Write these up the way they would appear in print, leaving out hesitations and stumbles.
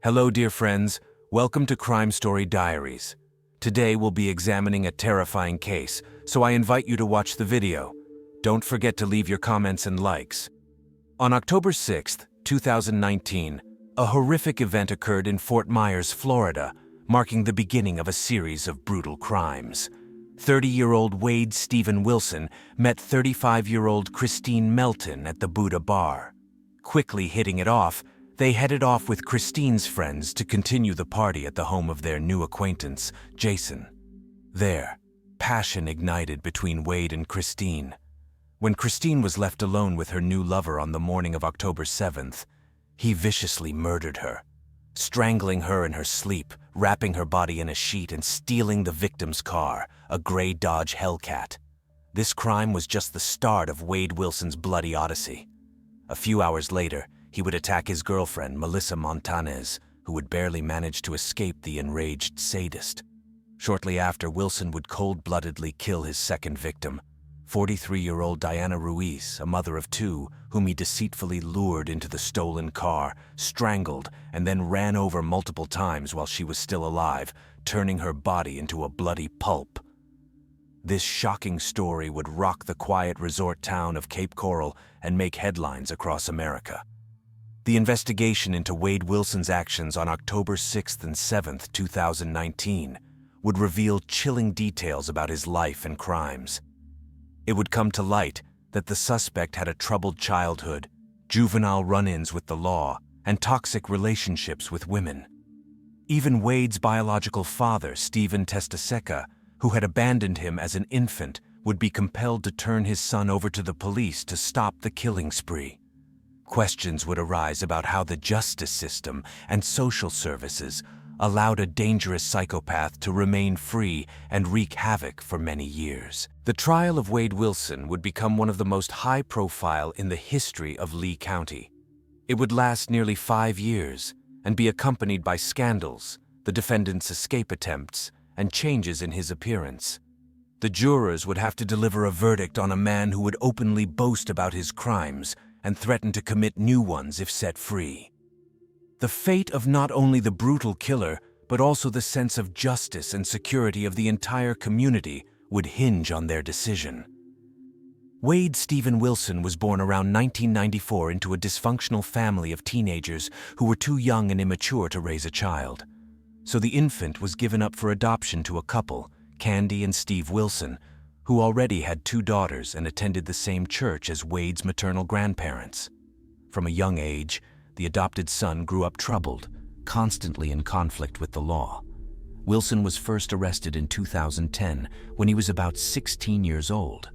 Hello, dear friends. Welcome to Crime Story Diaries. Today we'll be examining a terrifying case, so I invite you to watch the video. Don't forget to leave your comments and likes. On October 6, 2019, a horrific event occurred in Fort Myers, Florida, marking the beginning of a series of brutal crimes. 30-year-old Wade Stephen Wilson met 35-year-old Christine Melton at the Buddha Bar. Quickly hitting it off, they headed off with Christine's friends to continue the party at the home of their new acquaintance, Jason. There, passion ignited between Wade and Christine. When Christine was left alone with her new lover on the morning of October 7th, he viciously murdered her, strangling her in her sleep, wrapping her body in a sheet and stealing the victim's car, a gray Dodge Hellcat. This crime was just the start of Wade Wilson's bloody odyssey. A few hours later, he would attack his girlfriend, Melissa Montanez, who would barely manage to escape the enraged sadist. Shortly after, Wilson would cold-bloodedly kill his second victim, 43-year-old Diana Ruiz, a mother of two, whom he deceitfully lured into the stolen car, strangled, and then ran over multiple times while she was still alive, turning her body into a bloody pulp. This shocking story would rock the quiet resort town of Cape Coral and make headlines across America. The investigation into Wade Wilson's actions on October 6th and 7th, 2019, would reveal chilling details about his life and crimes. It would come to light that the suspect had a troubled childhood, juvenile run-ins with the law, and toxic relationships with women. Even Wade's biological father, Stephen Testaseca, who had abandoned him as an infant, would be compelled to turn his son over to the police to stop the killing spree. Questions would arise about how the justice system and social services allowed a dangerous psychopath to remain free and wreak havoc for many years. The trial of Wade Wilson would become one of the most high-profile in the history of Lee County. It would last nearly 5 years and be accompanied by scandals, the defendant's escape attempts, and changes in his appearance. The jurors would have to deliver a verdict on a man who would openly boast about his crimes and threaten to commit new ones if set free. The fate of not only the brutal killer, but also the sense of justice and security of the entire community would hinge on their decision. Wade Stephen Wilson was born around 1994 into a dysfunctional family of teenagers who were too young and immature to raise a child. So the infant was given up for adoption to a couple, Candy and Steve Wilson, who already had 2 daughters and attended the same church as Wade's maternal grandparents. From a young age, the adopted son grew up troubled, constantly in conflict with the law. Wilson was first arrested in 2010 when he was about 16 years old.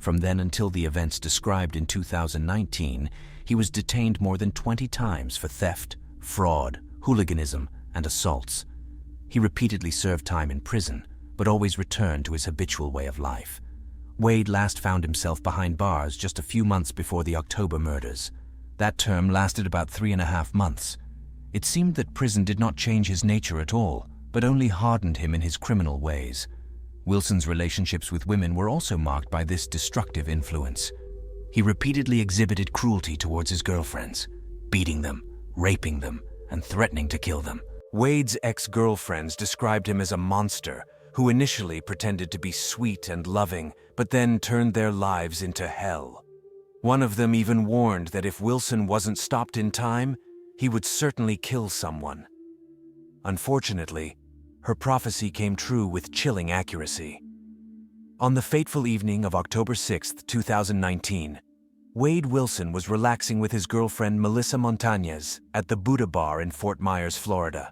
From then until the events described in 2019, he was detained more than 20 times for theft, fraud, hooliganism, and assaults. He repeatedly served time in prison, but always returned to his habitual way of life. Wade last found himself behind bars just a few months before the October murders. That term lasted about 3.5 months. It seemed that prison did not change his nature at all, but only hardened him in his criminal ways. Wilson's relationships with women were also marked by this destructive influence. He repeatedly exhibited cruelty towards his girlfriends, beating them, raping them, and threatening to kill them. Wade's ex-girlfriends described him as a monster who initially pretended to be sweet and loving, but then turned their lives into hell. One of them even warned that if Wilson wasn't stopped in time, he would certainly kill someone. Unfortunately, her prophecy came true with chilling accuracy. On the fateful evening of October 6, 2019, Wade Wilson was relaxing with his girlfriend Melissa Montanez at the Buddha Bar in Fort Myers, Florida.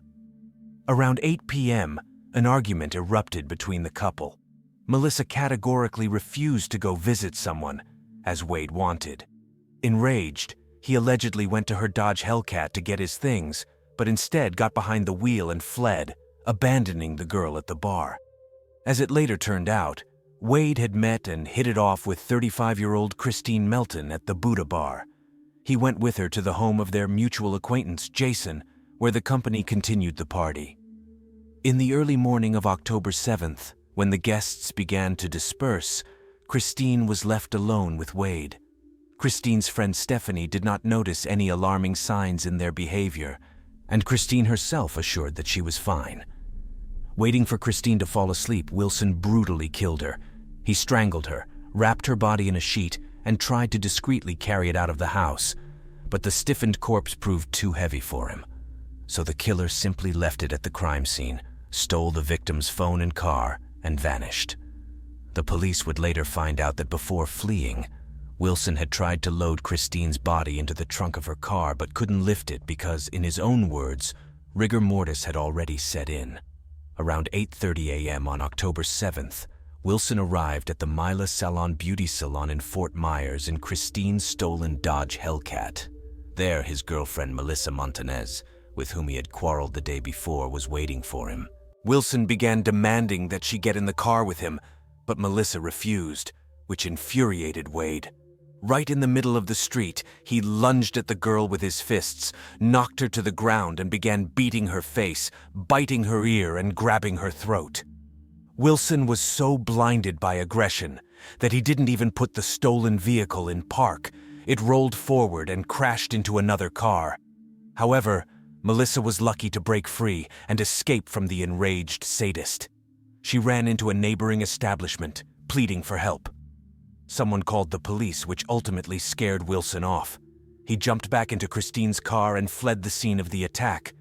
Around 8 p.m., an argument erupted between the couple. Melissa categorically refused to go visit someone, as Wade wanted. Enraged, he allegedly went to her Dodge Hellcat to get his things, but instead got behind the wheel and fled, abandoning the girl at the bar. As it later turned out, Wade had met and hit it off with 35-year-old Christine Melton at the Buddha Bar. He went with her to the home of their mutual acquaintance, Jason, where the company continued the party. In the early morning of October 7th, when the guests began to disperse, Christine was left alone with Wade. Christine's friend Stephanie did not notice any alarming signs in their behavior. and Christine herself assured that she was fine. Waiting for Christine to fall asleep, Wilson brutally killed her. He strangled her, wrapped her body in a sheet, and tried to discreetly carry it out of the house. But the stiffened corpse proved too heavy for him. So the killer simply left it at the crime scene, stole the victim's phone and car, and vanished. The police would later find out that before fleeing, Wilson had tried to load Christine's body into the trunk of her car but couldn't lift it because, in his own words, rigor mortis had already set in. Around 8:30 a.m. on October 7th, Wilson arrived at the Mila Salon Beauty Salon in Fort Myers in Christine's stolen Dodge Hellcat. There, his girlfriend Melissa Montanez, with whom he had quarreled the day before, was waiting for him. Wilson began demanding that she get in the car with him, but Melissa refused, which infuriated Wade. Right in the middle of the street, he lunged at the girl with his fists, knocked her to the ground, and began beating her face, biting her ear, and grabbing her throat. Wilson was so blinded by aggression that he didn't even put the stolen vehicle in park. It rolled forward and crashed into another car. However, Melissa was lucky to break free and escape from the enraged sadist. She ran into a neighboring establishment, pleading for help. Someone called the police, which ultimately scared Wilson off. He jumped back into Christine's car and fled the scene of the attack.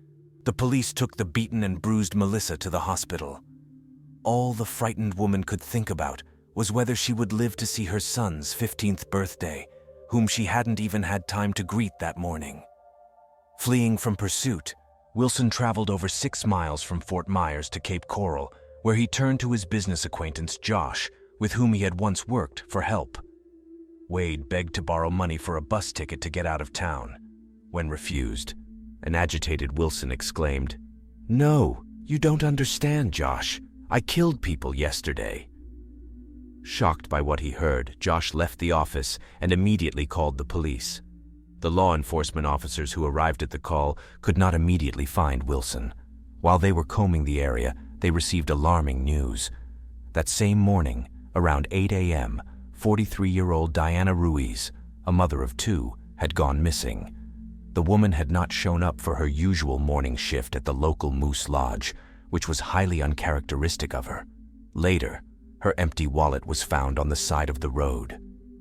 The police took the beaten and bruised Melissa to the hospital. All the frightened woman could think about was whether she would live to see her son's 15th birthday, whom she hadn't even had time to greet that morning. Fleeing from pursuit, Wilson traveled over 6 miles from Fort Myers to Cape Coral, where he turned to his business acquaintance Josh, with whom he had once worked, for help. Wade begged to borrow money for a bus ticket to get out of town. When refused, an agitated Wilson exclaimed, "No, you don't understand, Josh. I killed people yesterday." Shocked by what he heard, Josh left the office and immediately called the police. The law enforcement officers who arrived at the call could not immediately find Wilson. While they were combing the area, they received alarming news. That same morning, around 8 a.m., 43-year-old Diana Ruiz, a mother of 2, had gone missing. The woman had not shown up for her usual morning shift at the local Moose Lodge, which was highly uncharacteristic of her. Later, her empty wallet was found on the side of the road.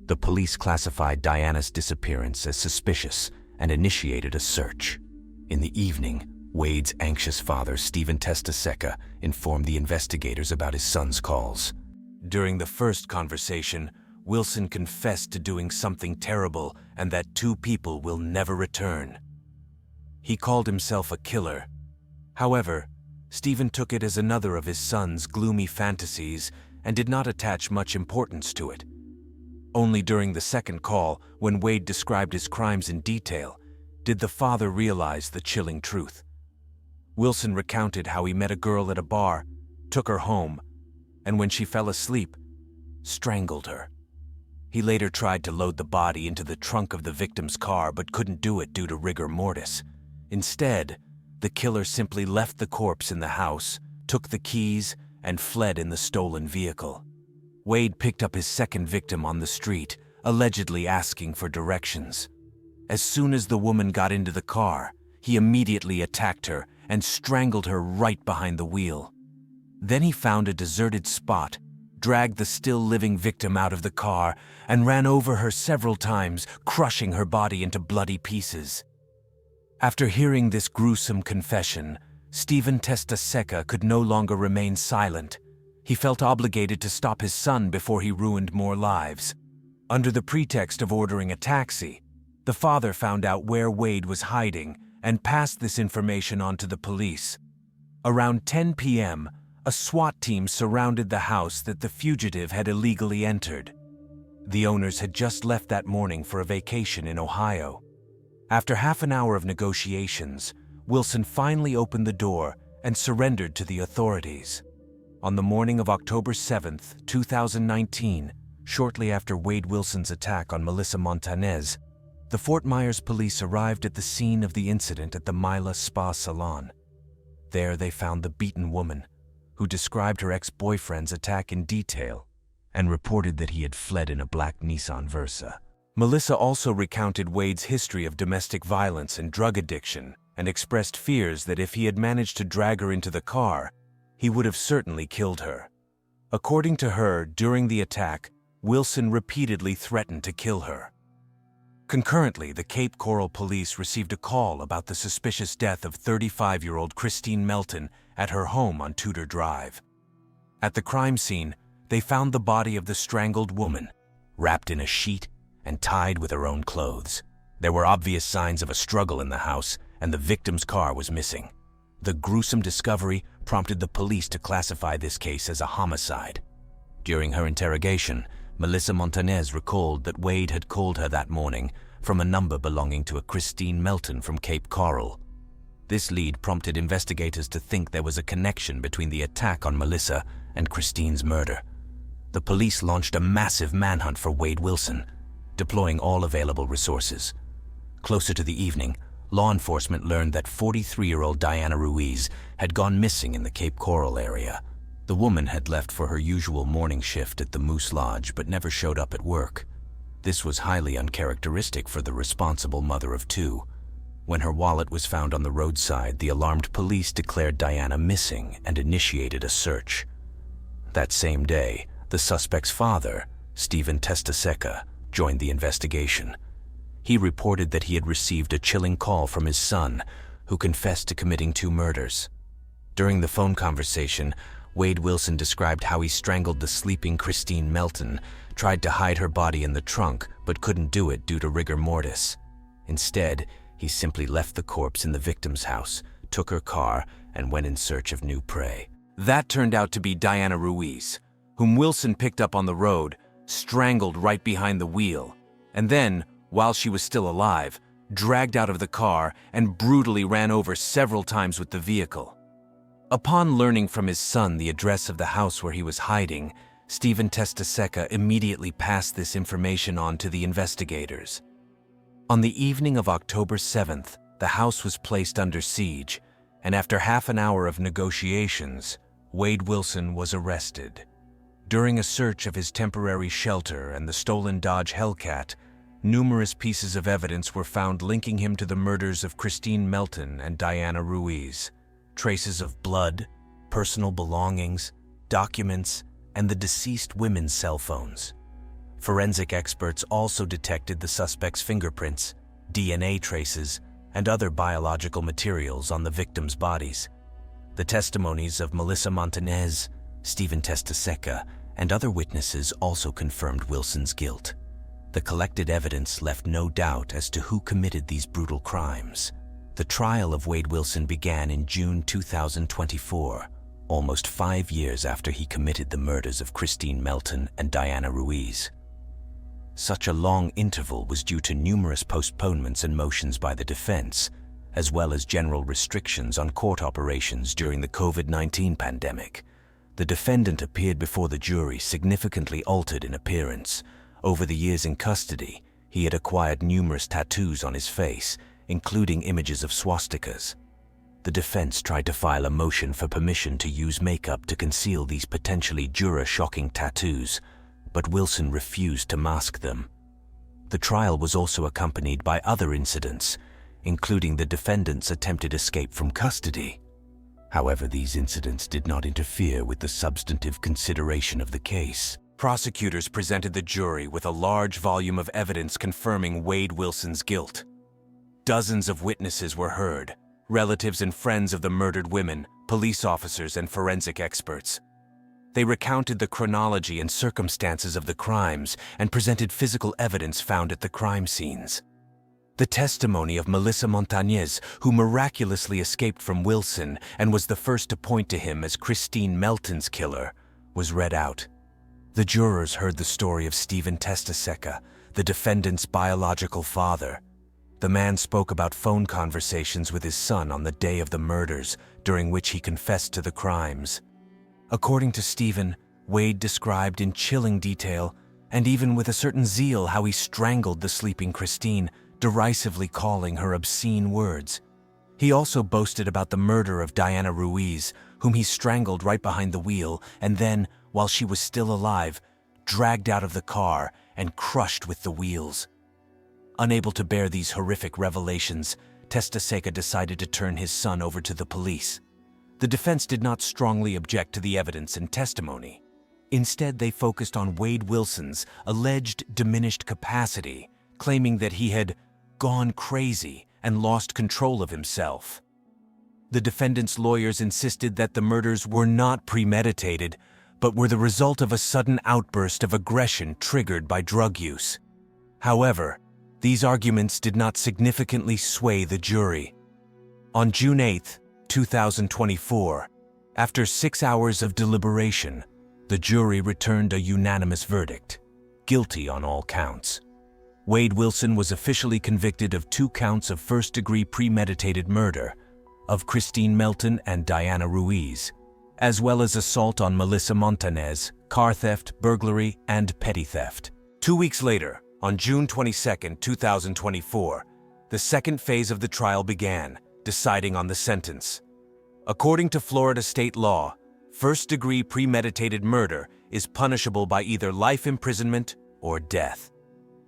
The police classified Diana's disappearance as suspicious and initiated a search. In the evening, Wade's anxious father, Stephen Testaseca, informed the investigators about his son's calls. During the first conversation, Wilson confessed to doing something terrible and that 2 people will never return. He called himself a killer. However, Stephen took it as another of his son's gloomy fantasies and did not attach much importance to it. Only during the second call, when Wade described his crimes in detail, did the father realize the chilling truth. Wilson recounted how he met a girl at a bar, took her home, and when she fell asleep, strangled her. He later tried to load the body into the trunk of the victim's car but couldn't do it due to rigor mortis. Instead, the killer simply left the corpse in the house, took the keys, and fled in the stolen vehicle. Wade picked up his second victim on the street, allegedly asking for directions. As soon as the woman got into the car, he immediately attacked her and strangled her right behind the wheel. Then he found a deserted spot, dragged the still-living victim out of the car, and ran over her several times, crushing her body into bloody pieces. After hearing this gruesome confession, Stephen Testaseca could no longer remain silent. He felt obligated to stop his son before he ruined more lives. Under the pretext of ordering a taxi, the father found out where Wade was hiding and passed this information on to the police. Around 10 p.m., a SWAT team surrounded the house that the fugitive had illegally entered. The owners had just left that morning for a vacation in Ohio. After half an hour of negotiations, Wilson finally opened the door and surrendered to the authorities. On the morning of October 7th, 2019, shortly after Wade Wilson's attack on Melissa Montanez, the Fort Myers police arrived at the scene of the incident at the Mila Spa Salon. There they found the beaten woman, who described her ex-boyfriend's attack in detail and reported that he had fled in a black Nissan Versa. Melissa also recounted Wade's history of domestic violence and drug addiction and expressed fears that if he had managed to drag her into the car, he would have certainly killed her. According to her, during the attack, Wilson repeatedly threatened to kill her. Concurrently, the Cape Coral police received a call about the suspicious death of 35-year-old Christine Melton at her home on Tudor Drive. At the crime scene, they found the body of the strangled woman, wrapped in a sheet and tied with her own clothes. There were obvious signs of a struggle in the house, and the victim's car was missing. The gruesome discovery prompted the police to classify this case as a homicide. During her interrogation, Melissa Montanez recalled that Wade had called her that morning from a number belonging to a Christine Melton from Cape Coral. This lead prompted investigators to think there was a connection between the attack on Melissa and Christine's murder. The police launched a massive manhunt for Wade Wilson, deploying all available resources. Closer to the evening, law enforcement learned that 43-year-old Diana Ruiz had gone missing in the Cape Coral area. The woman had left for her usual morning shift at the Moose Lodge but never showed up at work. This was highly uncharacteristic for the responsible mother of two. When her wallet was found on the roadside, the alarmed police declared Diana missing and initiated a search. That same day, the suspect's father, Stephen Testaseca, joined the investigation. He reported that he had received a chilling call from his son, who confessed to committing 2 murders. During the phone conversation, Wade Wilson described how he strangled the sleeping Christine Melton, tried to hide her body in the trunk, but couldn't do it due to rigor mortis. Instead, he simply left the corpse in the victim's house, took her car, and went in search of new prey. That turned out to be Diana Ruiz, whom Wilson picked up on the road, strangled right behind the wheel, and then, while she was still alive, dragged out of the car and brutally ran over several times with the vehicle. Upon learning from his son the address of the house where he was hiding, Stephen Testaseca immediately passed this information on to the investigators. On the evening of October 7th, the house was placed under siege, and after half an hour of negotiations, Wade Wilson was arrested. During a search of his temporary shelter and the stolen Dodge Hellcat, numerous pieces of evidence were found linking him to the murders of Christine Melton and Diana Ruiz. Traces of blood, personal belongings, documents, and the deceased women's cell phones. Forensic experts also detected the suspect's fingerprints, DNA traces, and other biological materials on the victims' bodies. The testimonies of Melissa Montanez, Stephen Testaseca, and other witnesses also confirmed Wilson's guilt. The collected evidence left no doubt as to who committed these brutal crimes. The trial of Wade Wilson began in June 2024, almost 5 years after he committed the murders of Christine Melton and Diana Ruiz. Such a long interval was due to numerous postponements and motions by the defense, as well as general restrictions on court operations during the COVID-19 pandemic. The defendant appeared before the jury significantly altered in appearance. Over the years in custody, he had acquired numerous tattoos on his face, including images of swastikas. The defense tried to file a motion for permission to use makeup to conceal these potentially juror-shocking tattoos, but Wilson refused to mask them. The trial was also accompanied by other incidents, including the defendant's attempted escape from custody. However, these incidents did not interfere with the substantive consideration of the case. Prosecutors presented the jury with a large volume of evidence confirming Wade Wilson's guilt. Dozens of witnesses were heard, relatives and friends of the murdered women, police officers, and forensic experts. They recounted the chronology and circumstances of the crimes and presented physical evidence found at the crime scenes. The testimony of Melissa Montanez, who miraculously escaped from Wilson and was the first to point to him as Christine Melton's killer, was read out. The jurors heard the story of Stephen Testaseca, the defendant's biological father. The man spoke about phone conversations with his son on the day of the murders, during which he confessed to the crimes. According to Stephen, Wade described in chilling detail, and even with a certain zeal, how he strangled the sleeping Christine, derisively calling her obscene words. He also boasted about the murder of Diana Ruiz, whom he strangled right behind the wheel, and then, while she was still alive, dragged out of the car and crushed with the wheels. Unable to bear these horrific revelations, Testaseca decided to turn his son over to the police. The defense did not strongly object to the evidence and testimony. Instead, they focused on Wade Wilson's alleged diminished capacity, claiming that he had gone crazy and lost control of himself. The defendant's lawyers insisted that the murders were not premeditated, but were the result of a sudden outburst of aggression triggered by drug use. However, these arguments did not significantly sway the jury. On June 8, 2024, after 6 hours of deliberation, the jury returned a unanimous verdict, guilty on all counts. Wade Wilson was officially convicted of 2 counts of first-degree premeditated murder of Christine Melton and Diana Ruiz, as well as assault on Melissa Montanez, car theft, burglary, and petty theft. 2 weeks later, on June 22, 2024, the second phase of the trial began, deciding on the sentence. According to Florida state law, first-degree premeditated murder is punishable by either life imprisonment or death.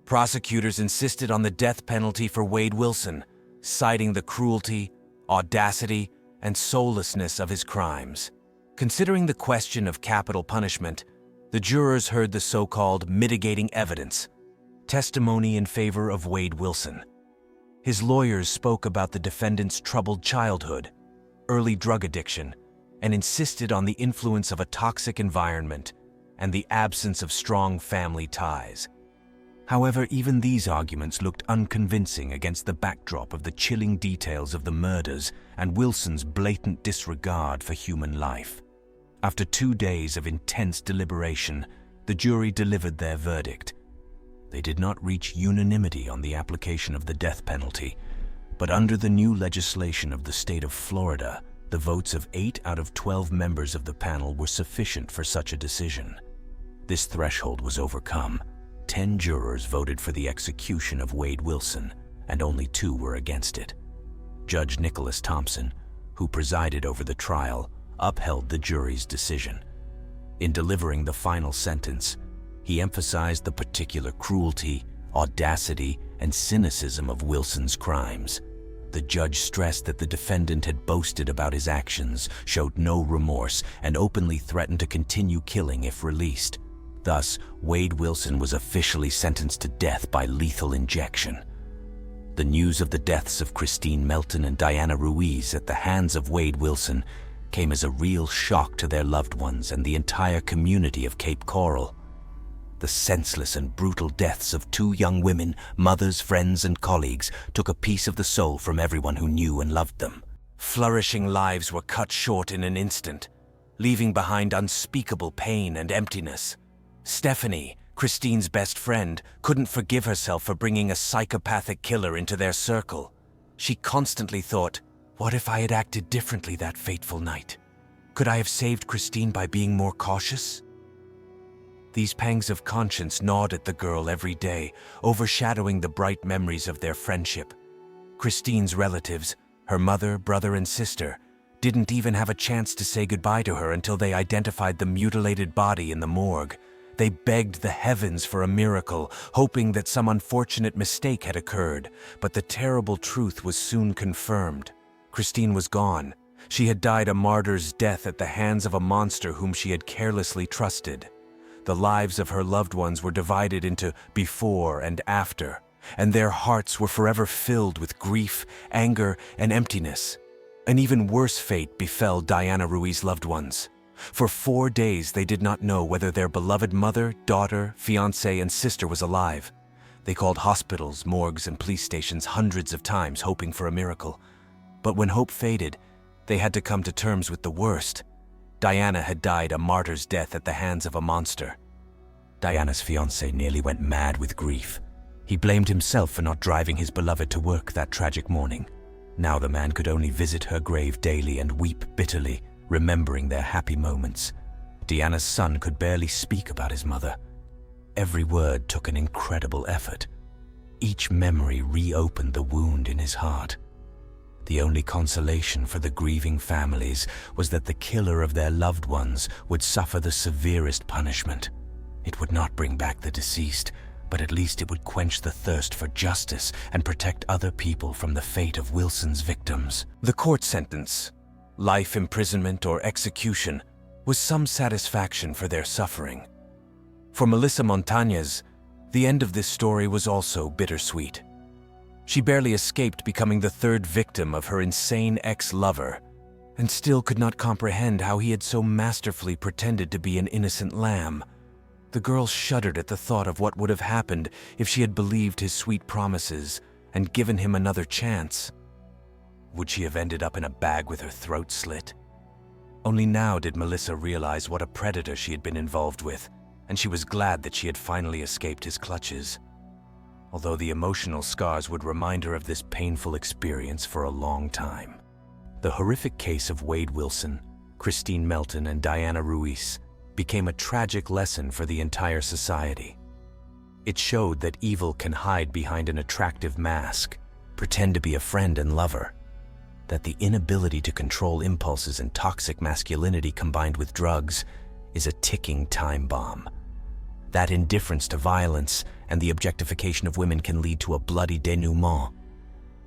Prosecutors insisted on the death penalty for Wade Wilson, citing the cruelty, audacity, and soullessness of his crimes. Considering the question of capital punishment, the jurors heard the so-called mitigating evidence, testimony in favor of Wade Wilson. His lawyers spoke about the defendant's troubled childhood, early drug addiction, and insisted on the influence of a toxic environment and the absence of strong family ties. However, even these arguments looked unconvincing against the backdrop of the chilling details of the murders and Wilson's blatant disregard for human life. After 2 days of intense deliberation, the jury delivered their verdict. They did not reach unanimity on the application of the death penalty, but under the new legislation of the state of Florida, the votes of 8 out of 12 members of the panel were sufficient for such a decision. This threshold was overcome. 10 jurors voted for the execution of Wade Wilson, and only 2 were against it. Judge Nicholas Thompson, who presided over the trial, upheld the jury's decision. In delivering the final sentence, he emphasized the particular cruelty, audacity, and cynicism of Wilson's crimes. The judge stressed that the defendant had boasted about his actions, showed no remorse, and openly threatened to continue killing if released. Thus, Wade Wilson was officially sentenced to death by lethal injection. The news of the deaths of Christine Melton and Diana Ruiz at the hands of Wade Wilson came as a real shock to their loved ones and the entire community of Cape Coral. The senseless and brutal deaths of 2 young women, mothers, friends, and colleagues, took a piece of the soul from everyone who knew and loved them. Flourishing lives were cut short in an instant, leaving behind unspeakable pain and emptiness. Stephanie, Christine's best friend, couldn't forgive herself for bringing a psychopathic killer into their circle. She constantly thought, what if I had acted differently that fateful night? Could I have saved Christine by being more cautious? These pangs of conscience gnawed at the girl every day, overshadowing the bright memories of their friendship. Christine's relatives, her mother, brother, and sister, didn't even have a chance to say goodbye to her until they identified the mutilated body in the morgue. They begged the heavens for a miracle, hoping that some unfortunate mistake had occurred, but the terrible truth was soon confirmed. Christine was gone. She had died a martyr's death at the hands of a monster whom she had carelessly trusted. The lives of her loved ones were divided into before and after, and their hearts were forever filled with grief, anger, and emptiness. An even worse fate befell Diana Ruiz's loved ones. For 4 days they did not know whether their beloved mother, daughter, fiancé, and sister was alive. They called hospitals, morgues, and police stations hundreds of times, hoping for a miracle. But when hope faded, they had to come to terms with the worst. Diana had died a martyr's death at the hands of a monster. Diana's fiancé nearly went mad with grief. He blamed himself for not driving his beloved to work that tragic morning. Now the man could only visit her grave daily and weep bitterly, remembering their happy moments. Diana's son could barely speak about his mother. Every word took an incredible effort. Each memory reopened the wound in his heart. The only consolation for the grieving families was that the killer of their loved ones would suffer the severest punishment. It would not bring back the deceased, but at least it would quench the thirst for justice and protect other people from the fate of Wilson's victims. The court sentence, life imprisonment or execution, was some satisfaction for their suffering. For Melissa Montanez, the end of this story was also bittersweet. She barely escaped becoming the third victim of her insane ex-lover, and still could not comprehend how he had so masterfully pretended to be an innocent lamb. The girl shuddered at the thought of what would have happened if she had believed his sweet promises and given him another chance. Would she have ended up in a bag with her throat slit? Only now did Melissa realize what a predator she had been involved with, and she was glad that she had finally escaped his clutches. Although the emotional scars would remind her of this painful experience for a long time. The horrific case of Wade Wilson, Christine Melton, and Diana Ruiz became a tragic lesson for the entire society. It showed that evil can hide behind an attractive mask, pretend to be a friend and lover, that the inability to control impulses and toxic masculinity combined with drugs is a ticking time bomb. That indifference to violence and the objectification of women can lead to a bloody denouement.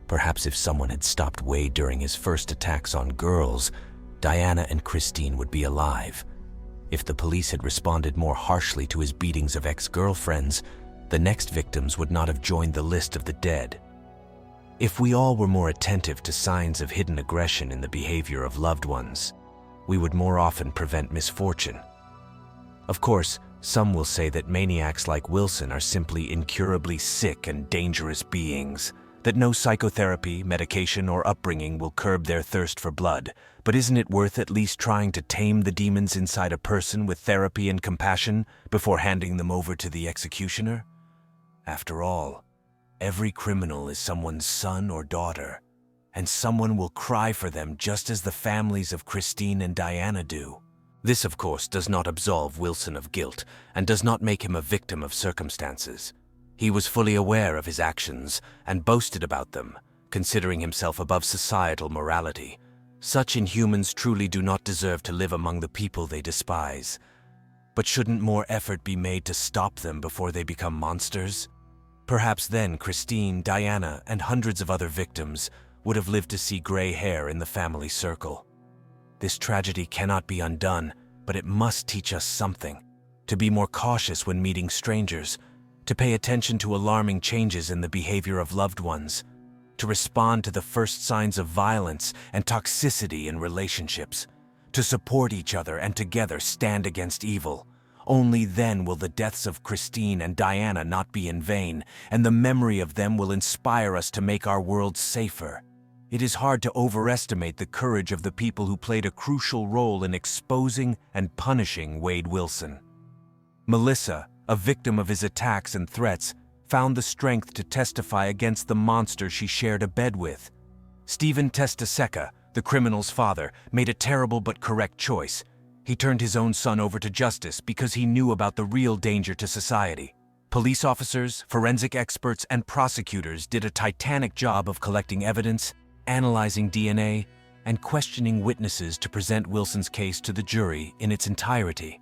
Perhaps if someone had stopped Wade during his first attacks on girls, Diana and Christine would be alive. If the police had responded more harshly to his beatings of ex-girlfriends, the next victims would not have joined the list of the dead. If we all were more attentive to signs of hidden aggression in the behavior of loved ones, we would more often prevent misfortune. Of course, some will say that maniacs like Wilson are simply incurably sick and dangerous beings, that no psychotherapy, medication, or upbringing will curb their thirst for blood. But isn't it worth at least trying to tame the demons inside a person with therapy and compassion before handing them over to the executioner? After all, every criminal is someone's son or daughter, and someone will cry for them just as the families of Christine and Diana do. This, of course, does not absolve Wilson of guilt and does not make him a victim of circumstances. He was fully aware of his actions and boasted about them, considering himself above societal morality. Such inhumans truly do not deserve to live among the people they despise. But shouldn't more effort be made to stop them before they become monsters? Perhaps then Christine, Diana, and hundreds of other victims would have lived to see gray hair in the family circle. This tragedy cannot be undone, but it must teach us something. To be more cautious when meeting strangers, to pay attention to alarming changes in the behavior of loved ones, to respond to the first signs of violence and toxicity in relationships, to support each other and together stand against evil. Only then will the deaths of Christine and Diana not be in vain, and the memory of them will inspire us to make our world safer. It is hard to overestimate the courage of the people who played a crucial role in exposing and punishing Wade Wilson. Melissa, a victim of his attacks and threats, found the strength to testify against the monster she shared a bed with. Stephen Testaseca, the criminal's father, made a terrible but correct choice. He turned his own son over to justice because he knew about the real danger to society. Police officers, forensic experts, and prosecutors did a titanic job of collecting evidence, analyzing DNA, and questioning witnesses to present Wilson's case to the jury in its entirety.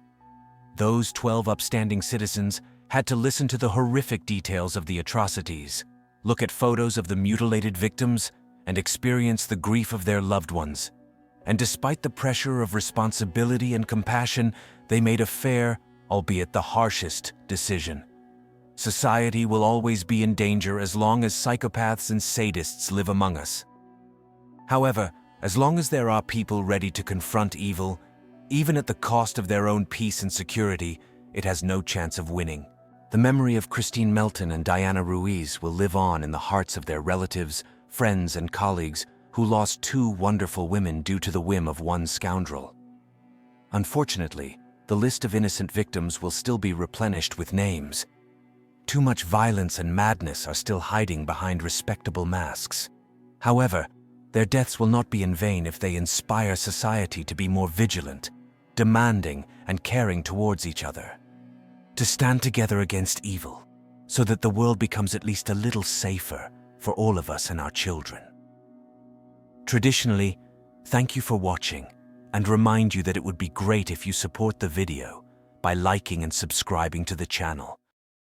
Those 12 upstanding citizens had to listen to the horrific details of the atrocities, look at photos of the mutilated victims, and experience the grief of their loved ones. And despite the pressure of responsibility and compassion, they made a fair, albeit the harshest, decision. Society will always be in danger as long as psychopaths and sadists live among us. However, as long as there are people ready to confront evil, even at the cost of their own peace and security, it has no chance of winning. The memory of Christine Melton and Diana Ruiz will live on in the hearts of their relatives, friends, and colleagues who lost two wonderful women due to the whim of one scoundrel. Unfortunately, the list of innocent victims will still be replenished with names. Too much violence and madness are still hiding behind respectable masks. However, their deaths will not be in vain if they inspire society to be more vigilant, demanding, and caring towards each other. To stand together against evil, so that the world becomes at least a little safer for all of us and our children. Traditionally, thank you for watching, and remind you that it would be great if you support the video by liking and subscribing to the channel.